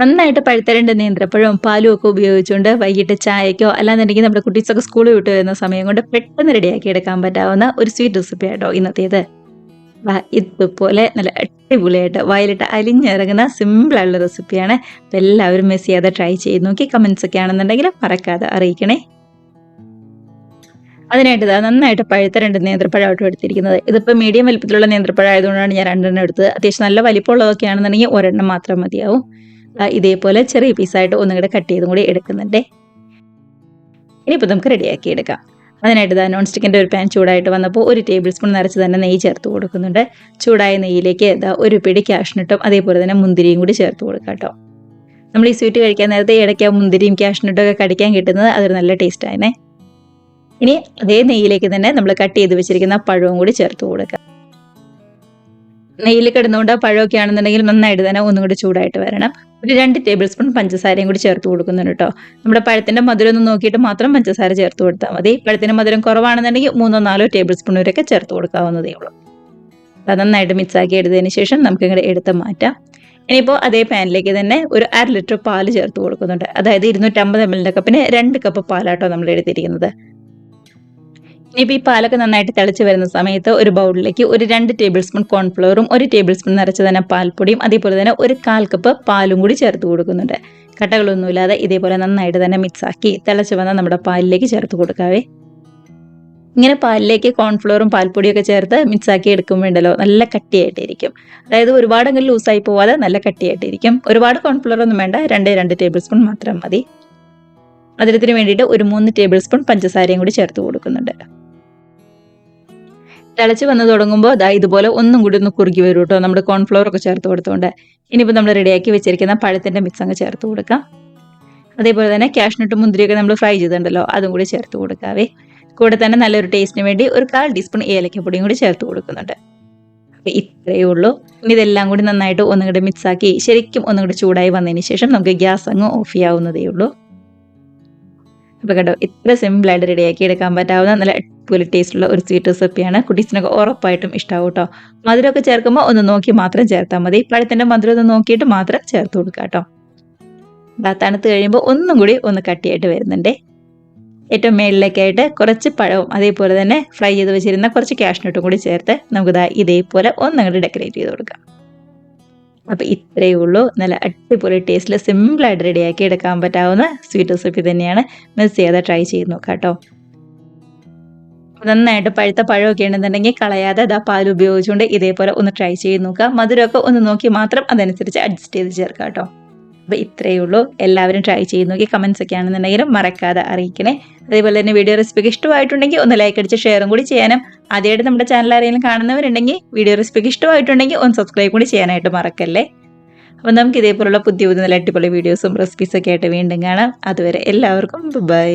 നന്നായിട്ട് പഴുത്ത 2 നേന്ത്രപ്പഴവും പാലും ഒക്കെ ഉപയോഗിച്ചുകൊണ്ട് വൈകിട്ട് ചായക്കോ അല്ലാന്നുണ്ടെങ്കിൽ നമ്മുടെ കുട്ടീസൊക്കെ സ്കൂളിൽ വിട്ട് വരുന്ന സമയം കൊണ്ട് പെട്ടെന്ന് റെഡിയാക്കി എടുക്കാൻ പറ്റാവുന്ന ഒരു സ്വീറ്റ് റെസിപ്പി ആട്ടോ ഇന്നത്തേത്. ഇതുപോലെ നല്ല അടിപൊളിയായിട്ട് വായിലിട്ട് അലിഞ്ഞിറങ്ങുന്ന സിമ്പിൾ ആയിട്ടുള്ള റെസിപ്പിയാണ്. അപ്പോൾ എല്ലാവരും മിസ് ചെയ്യാതെ ട്രൈ ചെയ്ത് നോക്കി കമൻസ് ഒക്കെ ആണെന്നുണ്ടെങ്കിൽ മറക്കാതെ അറിയിക്കണേ. അതിനായിട്ട് നന്നായിട്ട് പഴുത്ത 2 നേന്ത്രപ്പഴമായിട്ടും എടുത്തിരിക്കുന്നത്. ഇതിപ്പോൾ മീഡിയം വലിപ്പത്തിലുള്ള നേന്ത്രപ്പഴം ആയതുകൊണ്ടാണ് ഞാൻ 2 എണ്ണം എടുത്തത്. അത്യാവശ്യം നല്ല വലിപ്പമുള്ളതൊക്കെ ആണെന്നുണ്ടെങ്കിൽ ഒരെണ്ണം മാത്രം മതിയാവും. ഇതേപോലെ ചെറിയ പീസായിട്ട് ഒന്നും കൂടെ കട്ട് ചെയ്തും കൂടി എടുക്കുന്നുണ്ടേ. ഇനിയിപ്പോൾ നമുക്ക് റെഡിയാക്കി എടുക്കാം. അതിനായിട്ട് നോൺ സ്റ്റിക്കിൻ്റെ ഒരു പാൻ ചൂടായിട്ട് വന്നപ്പോൾ 1 ടേബിൾ സ്പൂൺ നിറച്ച് തന്നെ നെയ്യ് ചേർത്ത് കൊടുക്കുന്നുണ്ട്. ചൂടായ നെയ്യിലേക്ക് ഒരു പിടി കാഷ്നട്ടും അതേപോലെ തന്നെ മുന്തിരിയും കൂടി ചേർത്ത് കൊടുക്കാം കേട്ടോ. നമ്മൾ ഈ സ്വീറ്റ് കഴിക്കാൻ നേരത്തെ ഇടയ്ക്ക് മുന്തിരിയും കാഷ്നട്ടും ഒക്കെ കടിക്കാൻ കിട്ടുന്നത് അതൊരു നല്ല ടേസ്റ്റ് ആയിരുന്നേ. ഇനി അതേ നെയ്യിലേക്ക് തന്നെ നമ്മൾ കട്ട് ചെയ്ത് വെച്ചിരിക്കുന്ന പഴവും കൂടി ചേർത്ത് കൊടുക്കാം. നെയ്യിൽ കിടന്നുകൊണ്ട് പഴമൊക്കെ ആണെന്നുണ്ടെങ്കിൽ നന്നായിട്ട് തന്നെ ഒന്നും കൂടി ചൂടായിട്ട് വരണം. ഒരു 2 ടേബിൾ സ്പൂൺ പഞ്ചസാരയും കൂടി ചേർത്ത് കൊടുക്കുന്നുണ്ട് കേട്ടോ. നമ്മുടെ പഴത്തിന്റെ മധുരം ഒന്ന് നോക്കിയിട്ട് മാത്രം പഞ്ചസാര ചേർത്ത് കൊടുത്താൽ മതി. പഴത്തിന്റെ മധുരം കുറവാണെന്നുണ്ടെങ്കിൽ 3-4 ടേബിൾ സ്പൂൺ വരെയൊക്കെ ചേർത്ത് കൊടുക്കാവുന്നതേ ഉള്ളൂ. അത് നന്നായിട്ട് മിക്സ് ആക്കി എടുത്തതിന് ശേഷം നമുക്ക് ഇങ്ങോട്ട് എടുത്ത് മാറ്റാം. ഇനിയിപ്പോൾ അതേ പാനിലേക്ക് തന്നെ ഒരു 1/2 ലിറ്റർ പാല് ചേർത്ത് കൊടുക്കുന്നുണ്ട്. അതായത് 250 ml കപ്പിന് 2 കപ്പ് പാലാട്ടോ നമ്മൾ എടുത്തിരിക്കുന്നത്. ഇനിയിപ്പോൾ ഈ പാലൊക്കെ നന്നായിട്ട് തിളച്ച് വരുന്ന സമയത്ത് ഒരു ബൗളിലേക്ക് ഒരു 2 ടേബിൾ സ്പൂൺ കോൺഫ്ലവറും 1 ടേബിൾ സ്പൂൺ നിറച്ച് തന്നെ പാൽപ്പൊടിയും അതേപോലെ തന്നെ ഒരു 1/4 കപ്പ് പാലും കൂടി ചേർത്ത് കൊടുക്കുന്നുണ്ട്. കട്ടകളൊന്നുമില്ലാതെ ഇതേപോലെ നന്നായിട്ട് തന്നെ മിക്സ് ആക്കി തിളച്ച് വന്ന നമ്മുടെ പാലിലേക്ക് ചേർത്ത് കൊടുക്കാവേ. ഇങ്ങനെ പാലിലേക്ക് കോൺഫ്ലവറും പാൽപ്പൊടിയൊക്കെ ചേർത്ത് മിക്സ് ആക്കി എടുക്കുമ്പോണ്ടല്ലോ നല്ല കട്ടിയായിട്ടിരിക്കും. അതായത് ഒരുപാട് അങ്ങനെ ലൂസായി പോവാതെ നല്ല കട്ടിയായിട്ടിരിക്കും. ഒരുപാട് കോൺഫ്ലവർ ഒന്നും വേണ്ട, 2 ടേബിൾ സ്പൂൺ മാത്രം മതി. മധുരത്തിന് വേണ്ടിയിട്ട് ഒരു 3 ടേബിൾ സ്പൂൺ പഞ്ചസാരയും കൂടി ചേർത്ത് കൊടുക്കുന്നുണ്ട്. തിളച്ച് വന്ന് തുടങ്ങുമ്പോൾ ഇതുപോലെ ഒന്നും കൂടി ഒന്ന് കുറുകി വരും കേട്ടോ, നമ്മുടെ കോൺഫ്ലവർ ഒക്കെ ചേർത്ത് കൊടുത്തുകൊണ്ട്. ഇനിയിപ്പോൾ നമ്മൾ റെഡിയാക്കി വെച്ചിരിക്കുന്ന പഴത്തിൻ്റെ മിക്സ് അങ്ങ് ചേർത്ത് കൊടുക്കാം. അതേപോലെ തന്നെ കാഷ്നട്ടും മുന്തിരിയൊക്കെ നമ്മൾ ഫ്രൈ ചെയ്തിട്ടുണ്ടല്ലോ അതും കൂടി ചേർത്ത് കൊടുക്കാവേ. കൂടെ തന്നെ നല്ലൊരു ടേസ്റ്റിന് വേണ്ടി ഒരു 1/4 ടീസ്പൂൺ ഏലക്കപ്പൊടിയും കൂടി ചേർത്ത് കൊടുക്കുന്നുണ്ട്. അപ്പോൾ ഇത്രയേ ഉള്ളൂ. ഇനി ഇതെല്ലാം കൂടി നന്നായിട്ട് ഒന്നും കൂടി മിക്സ് ആക്കി ശരിക്കും ഒന്നും കൂടി ചൂടായി വന്നതിന് ശേഷം നമുക്ക് ഗ്യാസ് അങ്ങ് ഓഫ് ചെയ്യാവുന്നതേ ഉള്ളൂ. അപ്പോൾ കേട്ടോ, ഇത്ര സിമ്പിളായിട്ട് റെഡിയാക്കി എടുക്കാൻ പറ്റാവുന്ന നല്ല അടിപൊളി ടേസ്റ്റുള്ള ഒരു സ്വീറ്റ് റെസിപ്പിയാണ്. കുട്ടീസിനൊക്കെ ഉറപ്പായിട്ടും ഇഷ്ടമാവും കേട്ടോ. മധുരമൊക്കെ ചേർക്കുമ്പോൾ ഒന്ന് നോക്കി മാത്രം ചേർത്താൽ മതി. പഴത്തിൻ്റെ മധുരം ഒന്ന് നോക്കിയിട്ട് മാത്രം ചേർത്ത് കൊടുക്കുക കേട്ടോ. തണുത്ത് കഴിയുമ്പോൾ ഒന്നും കൂടി ഒന്ന് കട്ടിയായിട്ട് വരുന്നുണ്ടേ. ഏറ്റവും മേളിലേക്കായിട്ട് കുറച്ച് പഴവും അതേപോലെ തന്നെ ഫ്രൈ ചെയ്ത് വെച്ചിരുന്ന കുറച്ച് കാഷ്നട്ടും കൂടി ചേർത്ത് നമുക്ക് ഇതേപോലെ ഒന്നങ്ങോട്ട് ഡെക്കറേറ്റ് ചെയ്ത് കൊടുക്കാം. അപ്പോൾ ഇത്രയേ ഉള്ളൂ. നല്ല അടിപൊളി ടേസ്റ്റിൽ സിമ്പിളായിട്ട് റെഡിയാക്കി എടുക്കാൻ പറ്റാവുന്ന സ്വീറ്റ് റെസിപ്പി തന്നെയാണ്. മിസ് ചെയ്യാതെ ട്രൈ ചെയ്ത് നോക്കാം കേട്ടോ. നന്നായിട്ട് പഴുത്ത പഴമൊക്കെ ഉണ്ടെന്നുണ്ടെങ്കിൽ കളയാതെ പാൽ ഉപയോഗിച്ചുകൊണ്ട് ഇതേപോലെ ഒന്ന് ട്രൈ ചെയ്ത് നോക്കുക. മധുരമൊക്കെ ഒന്ന് നോക്കി മാത്രം അതനുസരിച്ച് അഡ്ജസ്റ്റ് ചെയ്ത് ചേർക്കാം കേട്ടോ. അപ്പോൾ ഇത്രയേ ഉള്ളൂ. എല്ലാവരും ട്രൈ ചെയ്ത് നോക്കി കമൻസ് ഒക്കെ ആണെന്നുണ്ടെങ്കിലും മറക്കാതെ അറിയിക്കണേ. അതേപോലെ തന്നെ വീഡിയോ റെസിപ്പിക്ക് ഇഷ്ടമായിട്ടുണ്ടെങ്കിൽ ഒന്ന് ലൈക്ക് അടിച്ച് ഷെയറും കൂടി ചെയ്യാനും, ആദ്യമായിട്ട് നമ്മുടെ ചാനൽ ആരെങ്കിലും കാണുന്നവരുണ്ടെങ്കിൽ വീഡിയോ റെസിപ്പിക്ക് ഇഷ്ടമായിട്ടുണ്ടെങ്കിൽ ഒന്ന് സബ്സ്ക്രൈബ് കൂടി ചെയ്യാനായിട്ട് മറക്കല്ലേ. അപ്പോൾ നമുക്ക് ഇതേപോലുള്ള പുതിയ നല്ല അടിപൊളി വീഡിയോസും റെസിപ്പീസൊക്കെ ആയിട്ട് വീണ്ടും കാണാം. അതുവരെ എല്ലാവർക്കും ബൈ.